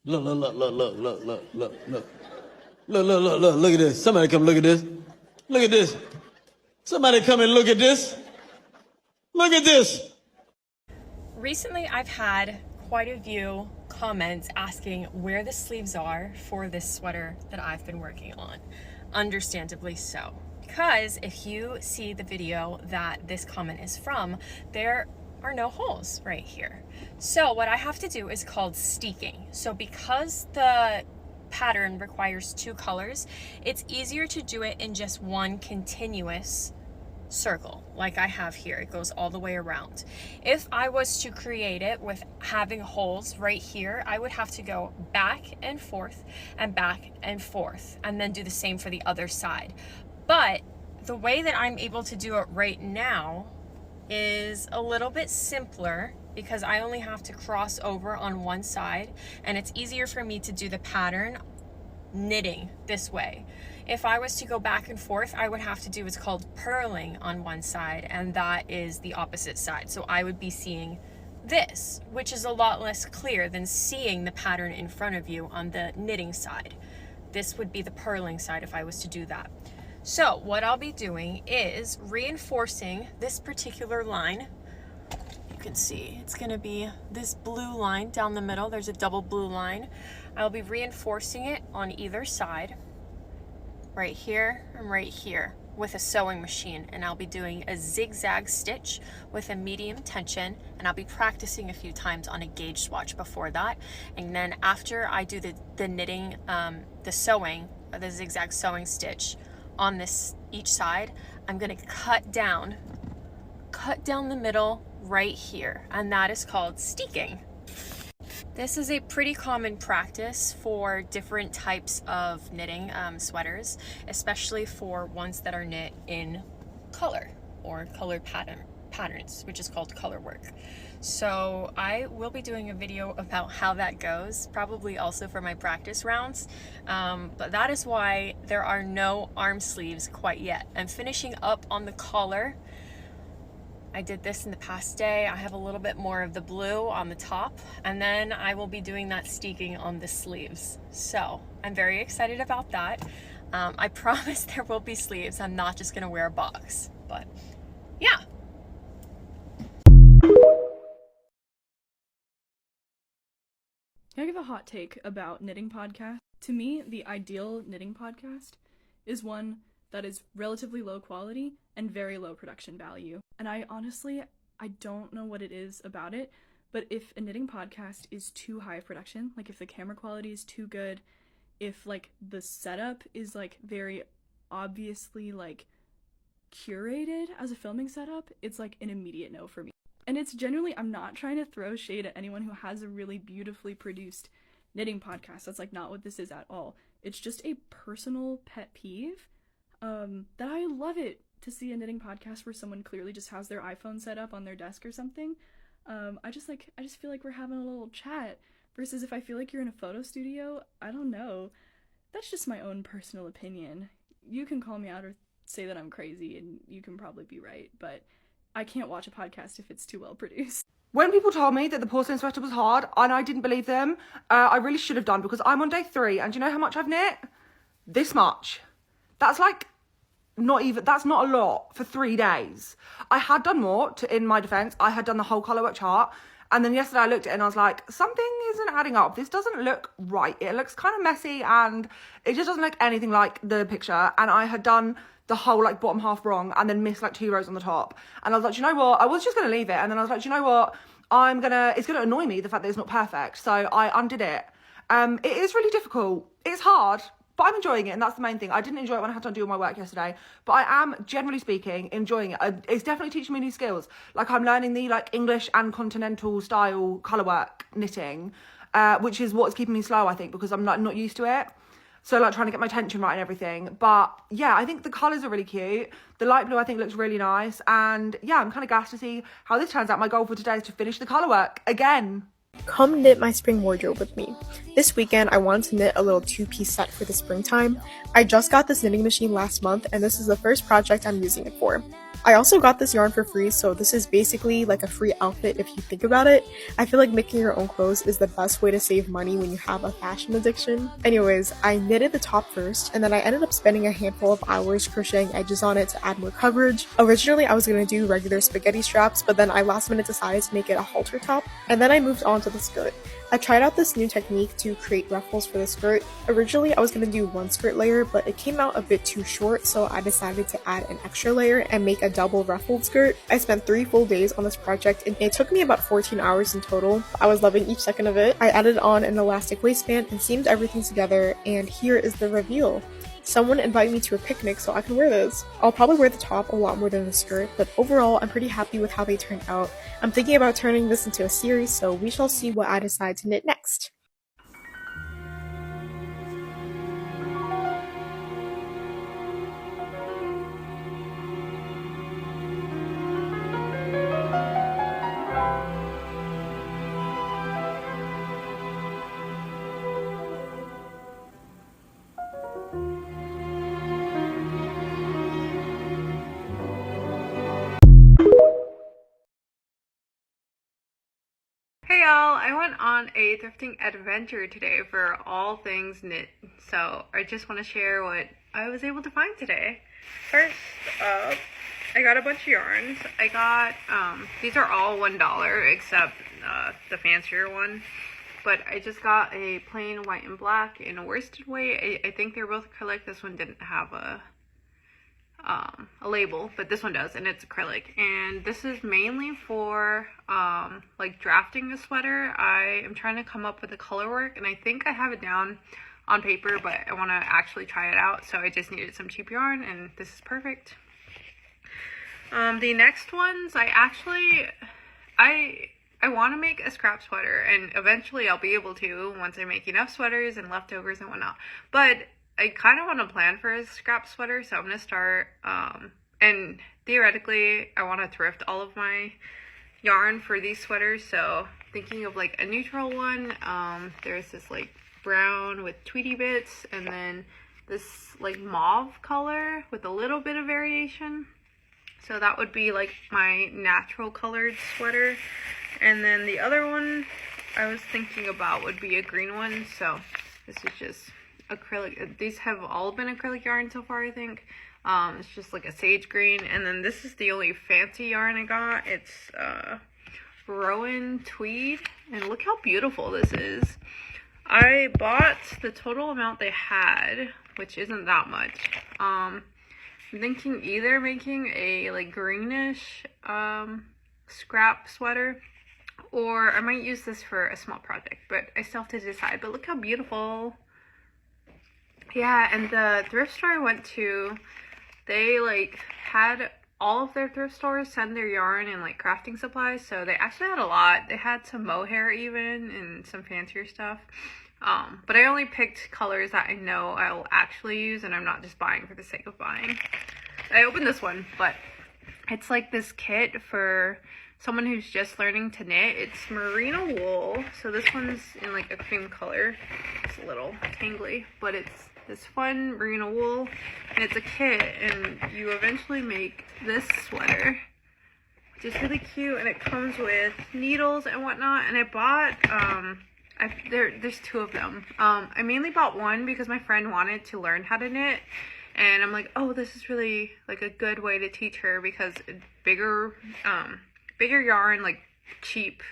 Look, look, look, look, look, look, look, look, look. Look at this. Somebody come look at this. Look at this. Somebody come and look at this. Look at this. Recently, I've had quite a few comments asking where the sleeves are for this sweater that I've been working on. Understandably so. Because if you see the video that this comment is from, there are no holes right here. So what I have to do is called steeking. So because the pattern requires two colors, it's easier to do it in just one continuous circle like I have here. It goes all the way around. If I was to create it with having holes right here, I would have to go back and forth and back and forth and then do the same for the other side. But the way that I'm able to do it right now is a little bit simpler because I only have to cross over on one side, and it's easier for me to do the pattern knitting this way. If I was to go back and forth, I would have to do what's called purling on one side, and that is the opposite side. So I would be seeing this, which is a lot less clear than seeing the pattern in front of you on the knitting side. This would be the purling side if I was to do that. So what I'll be doing is reinforcing this particular line. You can see it's going to be this blue line down the middle. There's a double blue line. I'll be reinforcing it on either side, right here and right here, with a sewing machine, and I'll be doing a zigzag stitch with a medium tension, and I'll be practicing a few times on a gauge swatch before that. And then after I do the knitting, the sewing, the zigzag sewing stitch on this each side, I'm going to cut down the middle right here, and that is called steeking. This is a pretty common practice for different types of knitting sweaters, especially for ones that are knit in color or colored patterns, which is called color work. So I will be doing a video about how that goes, probably also for my practice rounds, but that is why there are no arm sleeves quite yet. I'm finishing up on the collar. I did this in the past day. I have a little bit more of the blue on the top, and then I will be doing that steeking on the sleeves. So I'm very excited about that. I promise there will be sleeves. I'm not just gonna wear a box, but yeah. Can I give a hot take about knitting podcasts? To me, the ideal knitting podcast is one that is relatively low quality and very low production value. And I don't know what it is about it, but if a knitting podcast is too high of production, like if the camera quality is too good, if like the setup is like very obviously like curated as a filming setup, it's like an immediate no for me. And it's genuinely, I'm not trying to throw shade at anyone who has a really beautifully produced knitting podcast. That's like not what this is at all. It's just a personal pet peeve that I love it to see a knitting podcast where someone clearly just has their iPhone set up on their desk or something. I just feel like we're having a little chat versus if I feel like you're in a photo studio. I don't know. That's just my own personal opinion. You can call me out or say that I'm crazy, and you can probably be right, but I can't watch a podcast if it's too well produced. When people told me that the porcelain sweater was hard and I didn't believe them, I really should have done, because I'm on day 3, and do you know how much I've knit? This much. That's like that's not a lot for 3 days. I had done more, in my defense. I had done the whole colourwork chart, and then yesterday I looked at it and I was like, something isn't adding up. This doesn't look right. It looks kind of messy and it just doesn't look anything like the picture. And I had done the whole like bottom half wrong and then missed like 2 rows on the top. And I was like, do you know what? I was just going to leave it. And then I was like, do you know what? It's going to annoy me, the fact that it's not perfect. So I undid it. It is really difficult. It's hard, but I'm enjoying it, and that's the main thing. I didn't enjoy it when I had to do all my work yesterday, but I am, generally speaking, enjoying it. It's definitely teaching me new skills. Like, I'm learning the, like, English and continental style colourwork knitting, which is what's keeping me slow, I think, because I'm not used to it. So, like, trying to get my tension right and everything. But, yeah, I think the colours are really cute. The light blue, I think, looks really nice. And, yeah, I'm kind of gassed to see how this turns out. My goal for today is to finish the colourwork again. Come knit my spring wardrobe with me. This weekend, I wanted to knit a little 2-piece set for the springtime. I just got this knitting machine last month, and this is the first project I'm using it for. I also got this yarn for free, so this is basically like a free outfit if you think about it. I feel like making your own clothes is the best way to save money when you have a fashion addiction. Anyways, I knitted the top first, and then I ended up spending a handful of hours crocheting edges on it to add more coverage. Originally, I was going to do regular spaghetti straps, but then I last minute decided to make it a halter top, and then I moved on to the skirt. I tried out this new technique to create ruffles for the skirt. Originally, I was going to do one skirt layer, but it came out a bit too short, so I decided to add an extra layer and make a double ruffled skirt. I spent 3 full days on this project, and it took me about 14 hours in total. I was loving each second of it. I added on an elastic waistband and seamed everything together, and here is the reveal. Someone invited me to a picnic so I can wear this. I'll probably wear the top a lot more than the skirt, but overall I'm pretty happy with how they turned out. I'm thinking about turning this into a series, so we shall see what I decide to knit next. Hey y'all, I went on a thrifting adventure today for all things knit, so I just want to share what I was able to find today. First up, I got a bunch of yarns. I got, these are all $1 except the fancier one, but I just got a plain white and black in a worsted weight. I think they're both acrylic. This one didn't have a label, but this one does, and it's acrylic. And this is mainly for like drafting a sweater. I am trying to come up with the color work, and I think I have it down on paper, but I want to actually try it out, so I just needed some cheap yarn, and this is perfect. The next ones, I want to make a scrap sweater, and eventually I'll be able to once I make enough sweaters and leftovers and whatnot, but I kind of want to plan for a scrap sweater, so I'm going to start, and theoretically, I want to thrift all of my yarn for these sweaters, so thinking of like a neutral one. There's this like brown with tweety bits, and then this like mauve color with a little bit of variation. So that would be like my natural colored sweater. And then the other one I was thinking about would be a green one, so this is just acrylic. These have all been acrylic yarn so far, I think. It's just like a sage green, and then this is the only fancy yarn I got. It's Rowan tweed, and look how beautiful this is. I bought the total amount they had, which isn't that much. I'm thinking either making a like greenish scrap sweater, or I might use this for a small project, but I still have to decide. But look how beautiful. Yeah, and the thrift store I went to, they like had all of their thrift stores send their yarn and like crafting supplies, so they actually had a lot. They had some mohair even and some fancier stuff. But I only picked colors that I know I'll actually use, and I'm not just buying for the sake of buying. I opened this one, but it's like this kit for someone who's just learning to knit. It's merino wool, so this one's in like a cream color. It's a little tangly, but it's this fun merino wool, and it's a kit, and you eventually make this sweater, which is really cute, and it comes with needles and whatnot. And I bought there's 2 of them. I mainly bought one because my friend wanted to learn how to knit, and I'm like, oh, this is really like a good way to teach her, because bigger yarn, like cheap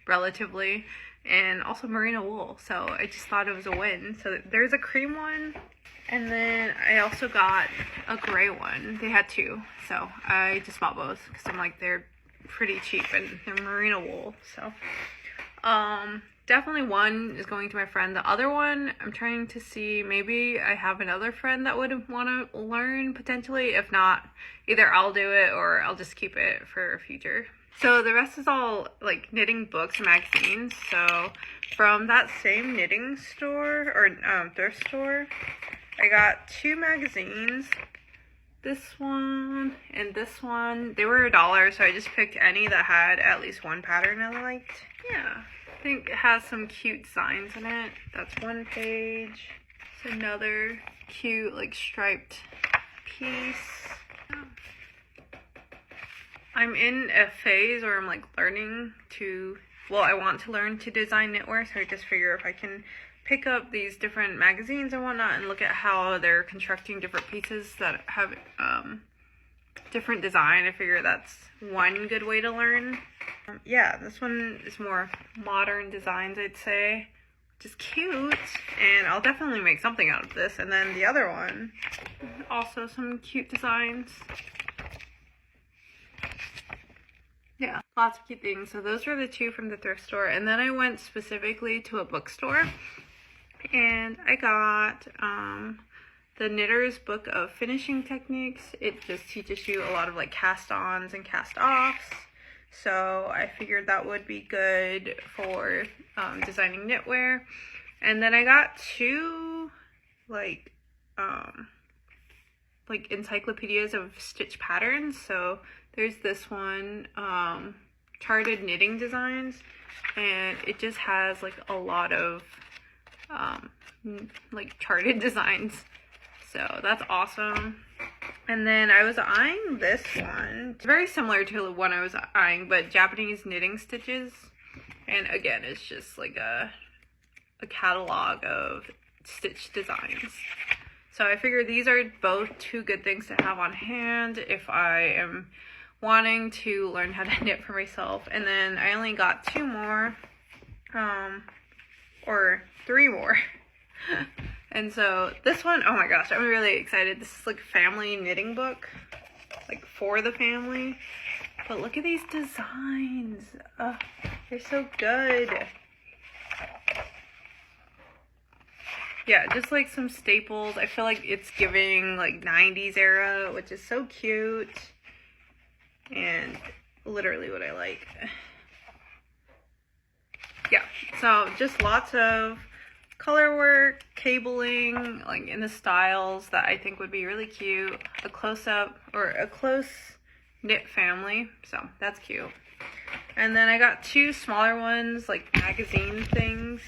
relatively, and also merino wool, so I just thought it was a win. So there's a cream one, and then I also got a gray one. They had 2, so I just bought both because I'm like, they're pretty cheap and they're merino wool. So definitely one is going to my friend. The other one, I'm trying to see, maybe I have another friend that would want to learn potentially. If not, either I'll do it or I'll just keep it for future. So the rest is all like knitting books and magazines. So from that same knitting store or thrift store, I got 2 magazines. This one and this one. They were $1, so I just picked any that had at least one pattern I liked. Yeah, I think it has some cute designs in it. That's one page. It's another cute like striped piece. I'm in a phase where I'm like learning to, well, I want to learn to design knitwear, so I just figure if I can pick up these different magazines and whatnot and look at how they're constructing different pieces that have different design, I figure that's one good way to learn. Yeah, this one is more modern designs, I'd say, which is cute, and I'll definitely make something out of this. And then the other one, also some cute designs. Yeah, lots of cute things. So those were the two from the thrift store. And then I went specifically to a bookstore and I got the Knitter's Book of Finishing Techniques. It just teaches you a lot of like cast-ons and cast-offs. So I figured that would be good for designing knitwear. And then I got two like encyclopedias of stitch patterns. So there's this one, Charted Knitting Designs, and it just has like a lot of like charted designs. So that's awesome. And then I was eyeing this one. It's very similar to the one I was eyeing, but Japanese knitting stitches. And again, it's just like a catalog of stitch designs. So I figure these are both two good things to have on hand if I am wanting to learn how to knit for myself. And then I only got two more, or three more. And so this one, oh my gosh, I'm really excited. This is like a family knitting book, like for the family. But look at these designs. They're so good. Yeah, just like some staples. I feel like it's giving like 90s era, which is so cute. And literally what I like. Yeah, so just lots of color work, cabling, like in the styles that I think would be really cute. A close-up or a close knit family, so that's cute. And then I got two smaller ones, like magazine things.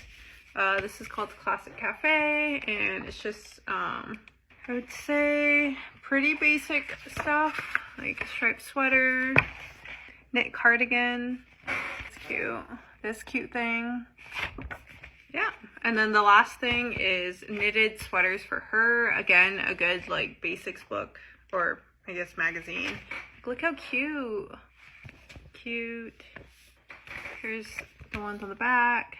This is called Classic Cafe, and it's just, I would say, pretty basic stuff, like striped sweater, knit cardigan. It's cute. This cute thing. Yeah. And then the last thing is knitted sweaters for her. Again, a good like basics book, or I guess magazine. Look how cute. Cute. Here's the ones on the back.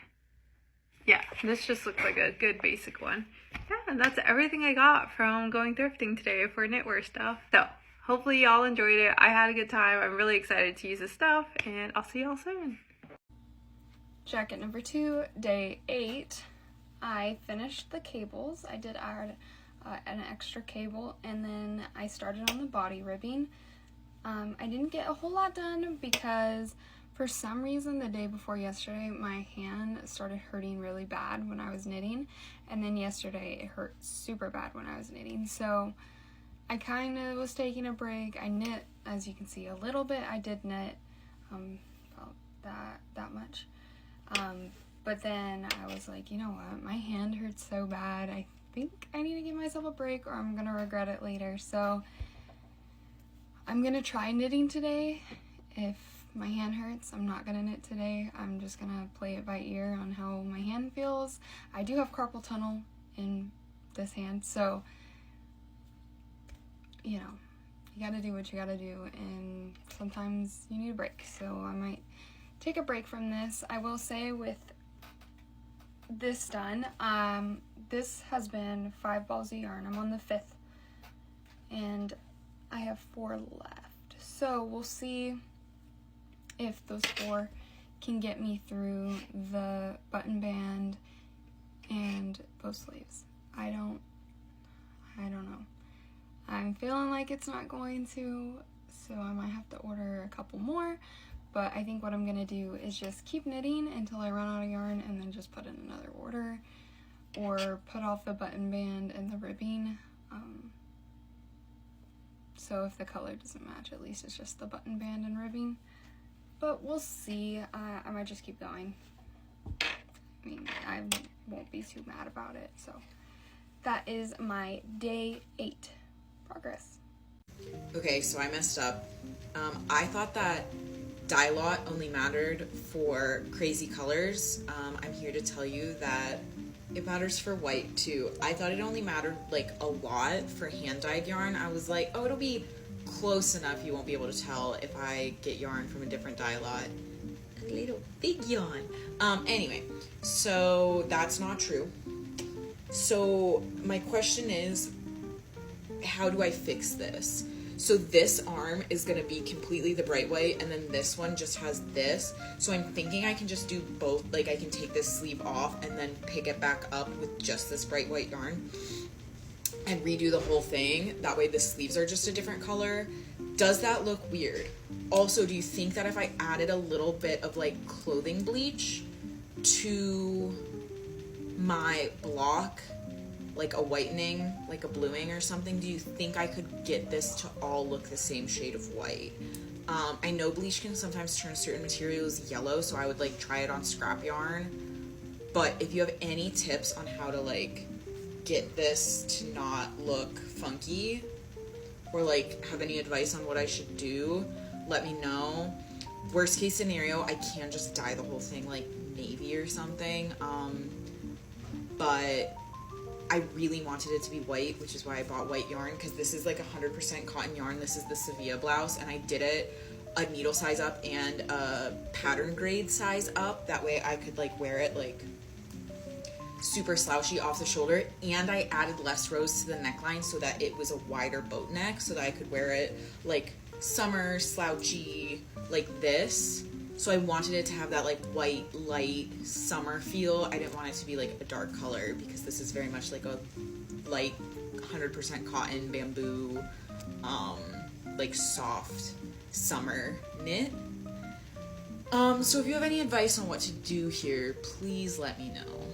Yeah, this just looks like a good basic one. Yeah, and that's everything I got from going thrifting today for knitwear stuff. So hopefully y'all enjoyed it. I had a good time. I'm really excited to use this stuff, and I'll see y'all soon. Jacket number 2, day 8. I finished the cables. I did add an extra cable, and then I started on the body ribbing. I didn't get a whole lot done because for some reason the day before yesterday my hand started hurting really bad when I was knitting, and then yesterday it hurt super bad when I was knitting. So I kind of was taking a break. I knit, as you can see, a little bit. I did knit about that much. But then I was like, you know what, my hand hurts so bad, I think I need to give myself a break or I'm gonna regret it later. So I'm gonna try knitting today. If my hand hurts, I'm not gonna knit today. I'm just gonna play it by ear on how my hand feels. I do have carpal tunnel in this hand, so you know, you gotta do what you gotta do, and sometimes you need a break. So I might take a break from this. I will say with this done, this has been 5 balls of yarn. I'm on the 5th and I have 4 left. So we'll see if those 4 can get me through the button band and both sleeves. I don't know. I'm feeling like it's not going to, so I might have to order a couple more. But I think what I'm gonna do is just keep knitting until I run out of yarn and then just put in another order, or put off the button band and the ribbing. So if the color doesn't match, at least it's just the button band and ribbing. But we'll see. I might just keep going. I mean, I won't be too mad about it. So that is my day 8 progress. Okay, so I messed up. I thought that dye lot only mattered for crazy colors. I'm here to tell you that it matters for white too. I thought it only mattered like a lot for hand dyed yarn. I was like, oh, it'll be close enough. You won't be able to tell if I get yarn from a different dye lot. A little big yarn. Anyway, so that's not true. So my question is, how do I fix this? So this arm is gonna be completely the bright white, and then this one just has this. So I'm thinking I can just do both, like I can take this sleeve off and then pick it back up with just this bright white yarn and redo the whole thing. That way the sleeves are just a different color. Does that look weird? Also, do you think that if I added a little bit of like clothing bleach to my block, like a whitening, like a bluing or something, do you think I could get this to all look the same shade of white? I know bleach can sometimes turn certain materials yellow, so I would like try it on scrap yarn. But if you have any tips on how to like get this to not look funky, or like have any advice on what I should do, let me know. Worst case scenario, I can just dye the whole thing like navy or something. But I really wanted it to be white, which is why I bought white yarn, because this is like 100% cotton yarn. This is the Sevilla blouse, and I did it a needle size up and a pattern grade size up. That way I could like wear it like super slouchy off the shoulder, and I added less rows to the neckline so that it was a wider boat neck, so that I could wear it like summer slouchy like this. So I wanted it to have that like white, light summer feel. I didn't want it to be like a dark color, because this is very much like a light 100% cotton bamboo, like soft summer knit. So if you have any advice on what to do here, please let me know.